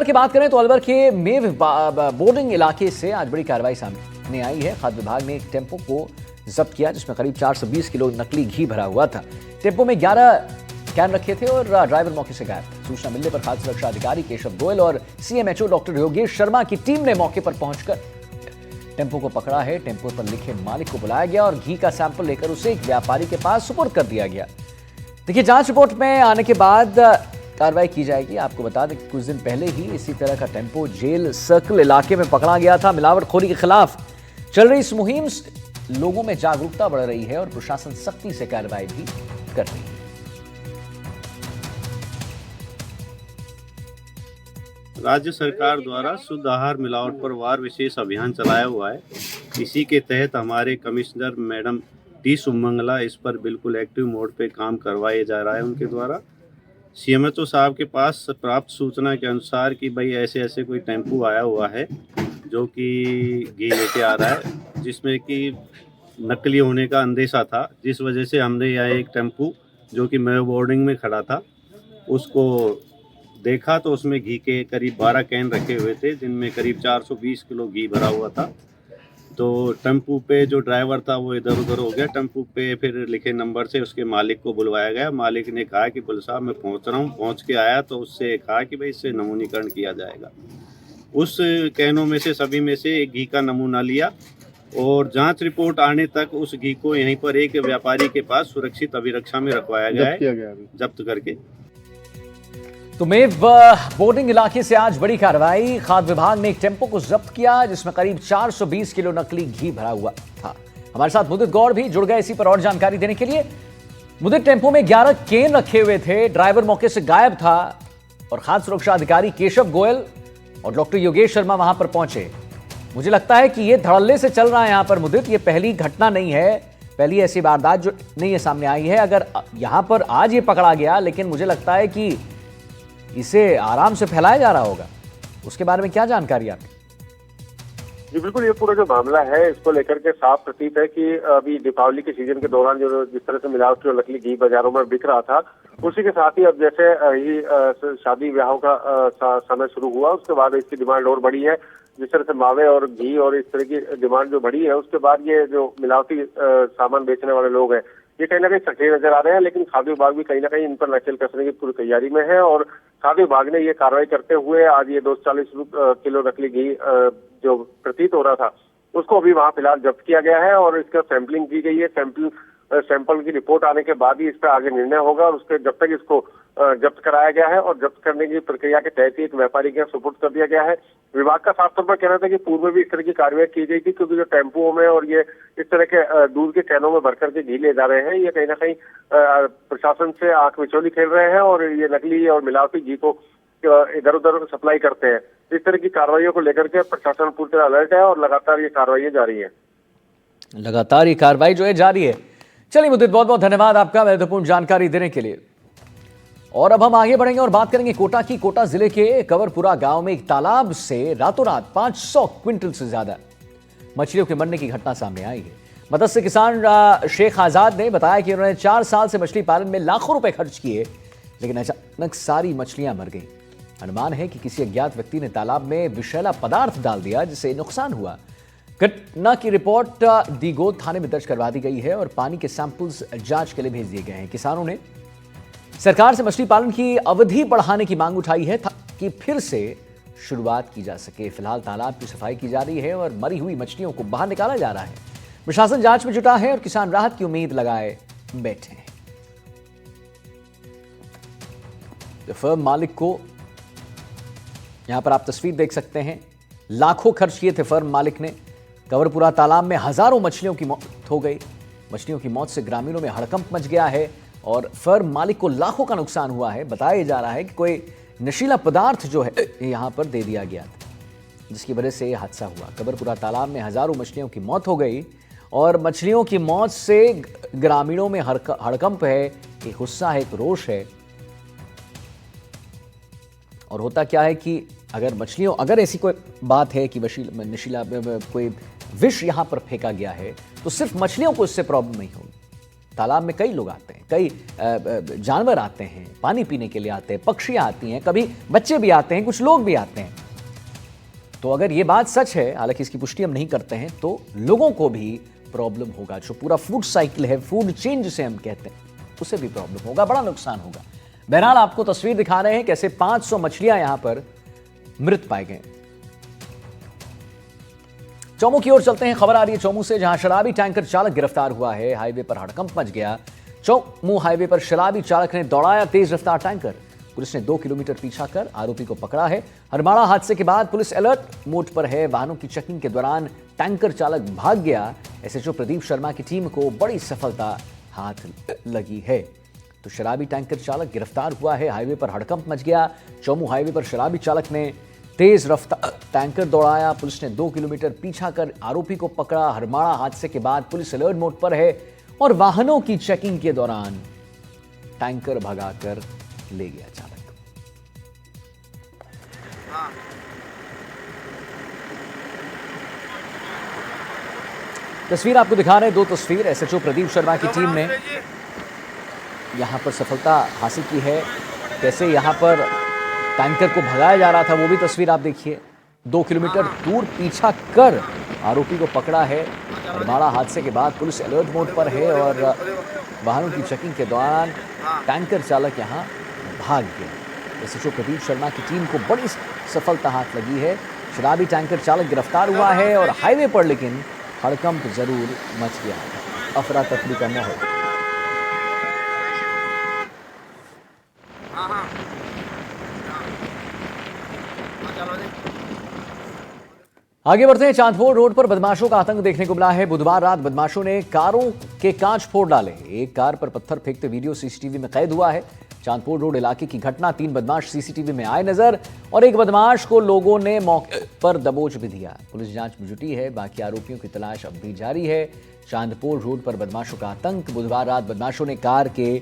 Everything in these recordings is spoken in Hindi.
की बात करें तो अलवर के मेव बोर्डिंग इलाके से आज बड़ी कार्रवाई सामने आई है। खाद्य विभाग ने एक टेम्पो को जब्त किया जिसमें करीब 420 किलो नकली घी भरा हुआ था। टेम्पो में 11 कैन रखे थे और ड्राइवर मौके से गायब था। सूचना मिलने पर खाद्य सुरक्षा अधिकारी केशव गोयल और सीएमएचओ डॉक्टर योगेश शर्मा की टीम ने मौके पर पहुंचकर टेम्पो को पकड़ा है। टेम्पो पर लिखे मालिक को बुलाया गया और घी का सैंपल लेकर उसे एक व्यापारी के पास सुपुर्द कर दिया गया। देखिए, जांच रिपोर्ट में आने के बाद कार्रवाई की जाएगी। आपको बता दें कि कुछ दिन पहले ही इसी तरह का टेम्पो जेल सर्कल इलाके में पकड़ा गया था। मिलावटखोरी के खिलाफ चल रही इस मुहिम से लोगों में जागरूकता बढ़ रही है और प्रशासन सख्ती से कार्रवाई भी कर रही है। राज्य सरकार द्वारा शुद्ध आहार मिलावट पर वार विशेष अभियान चलाया हुआ है। इसी के तहत हमारे कमिश्नर मैडम टी सुमंगला इस पर बिल्कुल एक्टिव मोड पे काम करवाया जा रहा है। उनके द्वारा सीएमएचओ साहब के पास प्राप्त सूचना के अनुसार कि भाई ऐसे ऐसे कोई टेम्पू आया हुआ है जो कि घी लेके आ रहा है, जिसमें कि नकली होने का अंदेशा था। जिस वजह से हमने यह एक टेम्पू जो कि मेव बोर्डिंग में खड़ा था उसको देखा तो उसमें घी के करीब 12 कैन रखे हुए थे जिनमें करीब 420 किलो घी भरा हुआ था। तो टेम्पू पे जो ड्राइवर था वो इधर उधर हो गया। टेम्पू पे फिर लिखे नंबर से उसके मालिक को बुलवाया गया। मालिक ने कहा कि बोल साहब मैं पहुंच रहा हूं। पहुंच के आया तो उससे कहा कि भाई इससे नमूनीकरण किया जाएगा। उस कैनों में से सभी में से एक घी का नमूना लिया और जांच रिपोर्ट आने तक उस घी को यहीं पर एक व्यापारी के पास सुरक्षित अभिरक्षा में रखवाया गया है, जब्त करके। तो मेव बोर्डिंग इलाके से आज बड़ी कार्रवाई। खाद्य विभाग ने एक टेम्पो को जब्त किया जिसमें करीब 420 किलो नकली घी भरा हुआ था। हमारे साथ मुदित गौड़ भी जुड़ गए इसी पर और जानकारी देने के लिए। मुदित, टेम्पो में 11 केन रखे हुए थे, ड्राइवर मौके से गायब था और खाद्य सुरक्षा अधिकारी केशव गोयल और डॉक्टर योगेश शर्मा वहां पर पहुंचे। मुझे लगता है कि ये धड़ल्ले से चल रहा है यहां पर मुदित। ये पहली घटना नहीं है, पहली ऐसी वारदात जो नहीं है सामने आई है। अगर यहां पर आज ये पकड़ा गया, लेकिन मुझे लगता है कि इसे आराम से फैलाया जा रहा होगा। उसके बारे में क्या जानकारी आपकी? जी बिल्कुल, ये पूरा जो मामला है इसको लेकर के साफ प्रतीत है कि अभी दीपावली के सीजन के दौरान जो जिस तरह से मिलावटी और नकली घी बाजारों में बिक रहा था, उसी के साथ ही अब जैसे ही शादी ब्याहों का समय शुरू हुआ उसके बाद इसकी डिमांड और बढ़ी है। जिस तरह से मावे और घी और इस तरह की डिमांड जो बढ़ी है उसके बाद ये जो मिलावटी सामान बेचने वाले लोग हैं ये कहीं ना कहीं सक्रिय नजर आ रहे हैं। लेकिन खाद्य विभाग भी कहीं ना कहीं इन पर नकेल कसने की पूरी तैयारी में है और खाद्य विभाग ने ये कार्रवाई करते हुए आज ये 240 किलो नकली घी जो प्रतीत हो रहा था उसको अभी वहां फिलहाल जब्त किया गया है और इसका सैंपलिंग की गई है। सैंपल की रिपोर्ट आने के बाद ही इस पर आगे निर्णय होगा और उसके जब तक इसको जब्त कराया गया है और जब्त करने की प्रक्रिया के तहत ही एक व्यापारी के सुपुर्द कर दिया गया है। विभाग का साफ तौर पर कहना था कि पूर्व में भी इस तरह की कार्रवाई की गई थी, क्योंकि जो टेम्पुओं में और ये इस तरह के दूध के कैनों में भरकर के घी ले जा रहे हैं, ये कहीं ना कहीं प्रशासन से आंख मिचौली खेल रहे हैं और ये नकली और मिलावटी घी को इधर उधर सप्लाई करते हैं। इस तरह की कार्रवाइयों को लेकर के प्रशासन पूरी तरह अलर्ट है और लगातार ये कार्रवाई जारी है। लगातार ये कार्रवाई जो है जारी है। चलिए मुदित, बहुत बहुत धन्यवाद आपका महत्वपूर्ण जानकारी देने के लिए। और अब हम आगे बढ़ेंगे और बात करेंगे कोटा की। कोटा जिले के कवरपुरा गांव में एक तालाब से रातों रात 500 क्विंटल से ज्यादा मछलियों के मरने की घटना सामने आई है। मत्स्य किसान शेख आजाद ने बताया कि उन्होंने 4 साल से मछली पालन में लाखों रुपए खर्च किए, लेकिन अचानक सारी मछलियां मर गई। अनुमान है कि किसी अज्ञात व्यक्ति ने तालाब में विषैला पदार्थ डाल दिया जिससे नुकसान हुआ। घटना की रिपोर्ट दीगोद थाने में दर्ज करवा दी गई है और पानी के सैंपल्स जांच के लिए भेज दिए गए हैं। किसानों ने सरकार से मछली पालन की अवधि बढ़ाने की मांग उठाई है ताकि फिर से शुरुआत की जा सके। फिलहाल तालाब की सफाई की जा रही है और मरी हुई मछलियों को बाहर निकाला जा रहा है। प्रशासन जांच में जुटा है और किसान राहत की उम्मीद लगाए बैठे हैं। फर्म मालिक को यहां पर आप तस्वीर देख सकते हैं, लाखों खर्च किए थे फर्म मालिक ने। कवरपुरा तालाब में हजारों मछलियों की मौत हो गई। मछलियों की मौत से ग्रामीणों में हड़कंप मच गया है और फर्म मालिक को लाखों का नुकसान हुआ है। बताया जा रहा है कि कोई नशीला पदार्थ जो है यहां पर दे दिया गया था, जिसकी वजह से यह हादसा हुआ। कवरपुरा तालाब में हजारों मछलियों की मौत हो गई और मछलियों की मौत से ग्रामीणों में हड़कंप है, एक गुस्सा है, एक रोष है। और होता क्या है कि अगर ऐसी कोई बात है कि नशीला कोई विष यहां पर फेंका गया है तो सिर्फ मछलियों को इससे प्रॉब्लम नहीं होगी, तालाब में कई लोग आते हैं, कई जानवर आते हैं, पानी पीने के लिए आते हैं, पक्षियां आती हैं, कभी बच्चे भी आते हैं, कुछ लोग भी आते हैं। तो अगर ये बात सच है, हालांकि इसकी पुष्टि हम नहीं करते हैं, तो लोगों को भी प्रॉब्लम होगा। जो पूरा फूड साइकिल है, फूड चेन जिसे हम कहते हैं, उसे भी प्रॉब्लम होगा, बड़ा नुकसान होगा। बहरहाल आपको तस्वीर दिखा रहे हैं कैसे 500 मछलियां यहां पर मृत पाए गए। चौमू की ओर चलते हैं। खबर आ रही है चौमू से, जहां शराबी टैंकर चालक गिरफ्तार हुआ है। हाईवे पर हड़कंप मच गया। चौमू हाईवे पर शराबी चालक ने दौड़ाया तेज रफ्तार टैंकर। पुलिस ने 2 किलोमीटर पीछा कर आरोपी को पकड़ा है। हरमाड़ा हादसे के बाद पुलिस अलर्ट मोड पर है। वाहनों की चेकिंग के दौरान टैंकर चालक भाग गया। एसएचओ प्रदीप शर्मा की टीम को बड़ी सफलता हाथ लगी है। तो शराबी टैंकर चालक गिरफ्तार हुआ है। हाईवे पर हड़कंप मच गया। चौमू हाईवे पर शराबी चालक ने तेज रफ्तार टैंकर दौड़ाया। पुलिस ने 2 किलोमीटर पीछा कर आरोपी को पकड़ा। हरमाड़ा हादसे के बाद पुलिस अलर्ट मोड पर है और वाहनों की चेकिंग के दौरान टैंकर भगाकर ले गया चालक। तस्वीर आपको दिखा रहे हैं, 2 तस्वीर। एसएचओ प्रदीप शर्मा की टीम ने यहां पर सफलता हासिल की है। कैसे यहां पर टैंकर को भगाया जा रहा था वो भी तस्वीर आप देखिए। 2 किलोमीटर दूर पीछा कर आरोपी को पकड़ा है। हरमाड़ा हादसे के बाद पुलिस अलर्ट मोड पर है और वाहनों की चेकिंग के दौरान टैंकर चालक यहां भाग गया। एसएचओ प्रदीप शर्मा की टीम को बड़ी सफलता हाथ लगी है। शराबी टैंकर चालक गिरफ्तार हुआ है और हाईवे पर लेकिन हड़कंप जरूर मच गया है। अफरा तफरी का माहौल। आगे बढ़ते हैं। चांदपुर रोड पर बदमाशों का आतंक देखने को मिला है। बुधवार रात बदमाशों ने कारों के कांच फोड़ डाले। एक कार पर पत्थर फेंकते वीडियो सीसीटीवी में कैद हुआ है। चांदपुर रोड इलाके की घटना। 3 बदमाश सीसीटीवी में आए नजर और एक बदमाश को लोगों ने मौके पर दबोच भी दिया। पुलिस जांच में जुटी है। बाकी आरोपियों की तलाश अब भी जारी है। चांदपुर रोड पर बदमाशों का आतंक। बुधवार रात बदमाशों ने कार के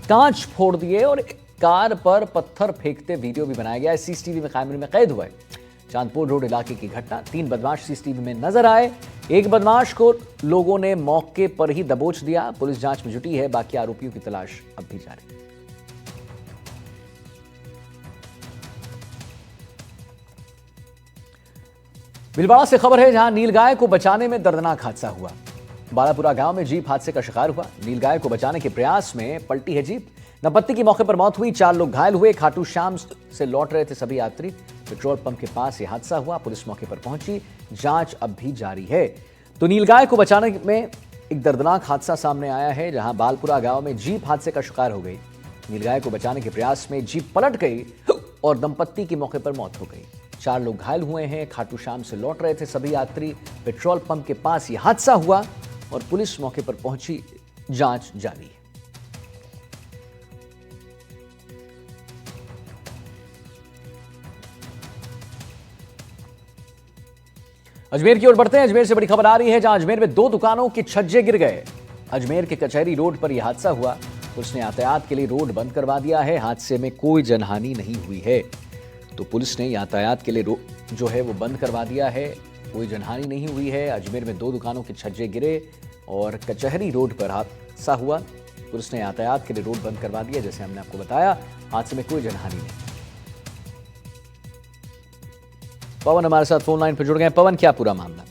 कांच फोड़ दिए और कार पर पत्थर फेंकते वीडियो भी बनाया गया है। सीसीटीवी में कैमरे में कैद हुआ है। चांदपुर रोड इलाके की घटना। 3 बदमाश सीसीटीवी में नजर आए। एक बदमाश को लोगों ने मौके पर ही दबोच दिया। पुलिस जांच में जुटी है। बाकी आरोपियों की तलाश अब भी जारी है। भीलवाड़ा से खबर है, जहां नीलगाय को बचाने में दर्दनाक हादसा हुआ। बालापुरा गांव में जीप हादसे का शिकार हुआ। नीलगाय को बचाने के प्रयास में पलटी है जीप। दंपत्ति की मौके पर मौत हुई। 4 लोग घायल हुए। खाटू श्याम से लौट रहे थे सभी यात्री। पेट्रोल पंप के पास यह हादसा हुआ। पुलिस मौके पर पहुंची। जांच अब भी जारी है। तो नीलगाय को बचाने में एक दर्दनाक हादसा सामने आया है, जहां बालपुरा गांव में जीप हादसे का शिकार हो गई। नीलगाय को बचाने के प्रयास में जीप पलट गई और दंपत्ति की मौके पर मौत हो गई। 4 लोग घायल हुए हैं। खाटू श्याम से लौट रहे थे सभी यात्री। पेट्रोल पंप के पास यह हादसा हुआ और पुलिस मौके पर पहुंची। जांच जारी है। अजमेर की ओर बढ़ते हैं। अजमेर से बड़ी खबर आ रही है, जहां अजमेर में 2 दुकानों के छज्जे गिर गए। अजमेर के कचहरी रोड पर यह हादसा हुआ। पुलिस ने यातायात के लिए रोड बंद करवा दिया है। हादसे में कोई जनहानि नहीं हुई है। तो पुलिस ने यातायात के लिए रोड जो है वो बंद करवा दिया है। कोई जनहानि नहीं हुई है। अजमेर में 2 दुकानों के छज्जे गिरे और कचहरी रोड पर हादसा हुआ। पुलिस ने यातायात के लिए रोड बंद करवा दिया। जैसे हमने आपको बताया, हादसे में कोई जनहानि नहीं। पवन हमारे साथ फोन लाइन पर जुड़ गए। पवन, क्या पूरा मामला?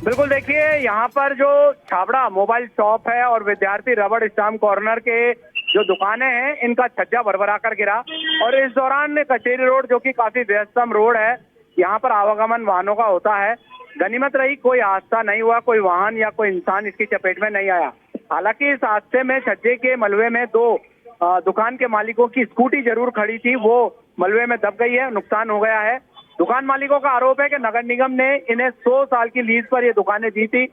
बिल्कुल, देखिए यहाँ पर जो छाबड़ा मोबाइल शॉप है और विद्यार्थी रबड़ स्टाम्प कॉर्नर के जो दुकानें हैं, इनका छज्जा भरभरा कर गिरा। और इस दौरान कचेरी रोड, जो कि काफी व्यस्तम रोड है, यहाँ पर आवागमन वाहनों का होता है। गनीमत रही कोई हादसा नहीं हुआ, कोई वाहन या कोई इंसान इसकी चपेट में नहीं आया। हालांकि इस हादसे में छज्जे के मलबे में 2 दुकान के मालिकों की स्कूटी जरूर खड़ी थी, वो मलबे में दब गई है, नुकसान हो गया है। दुकान मालिकों का आरोप है कि नगर निगम ने इन्हें 100 साल की लीज पर ये दुकानें दी थी,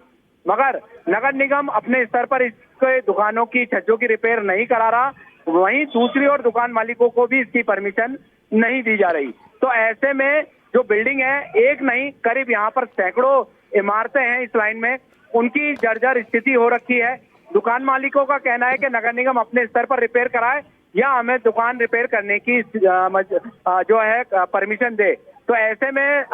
मगर नगर निगम अपने स्तर पर इसके दुकानों की छज्जों की रिपेयर नहीं करा रहा। वहीं दूसरी ओर दुकान मालिकों को भी इसकी परमिशन नहीं दी जा रही। तो ऐसे में जो बिल्डिंग है, एक नहीं करीब यहाँ पर सैकड़ों इमारतें हैं इस लाइन में, उनकी जर्जर स्थिति हो रखी है। दुकान मालिकों का कहना है कि नगर निगम अपने स्तर पर रिपेयर कराए या हमें दुकान रिपेयर करने की जो है परमिशन दे। तो ऐसे में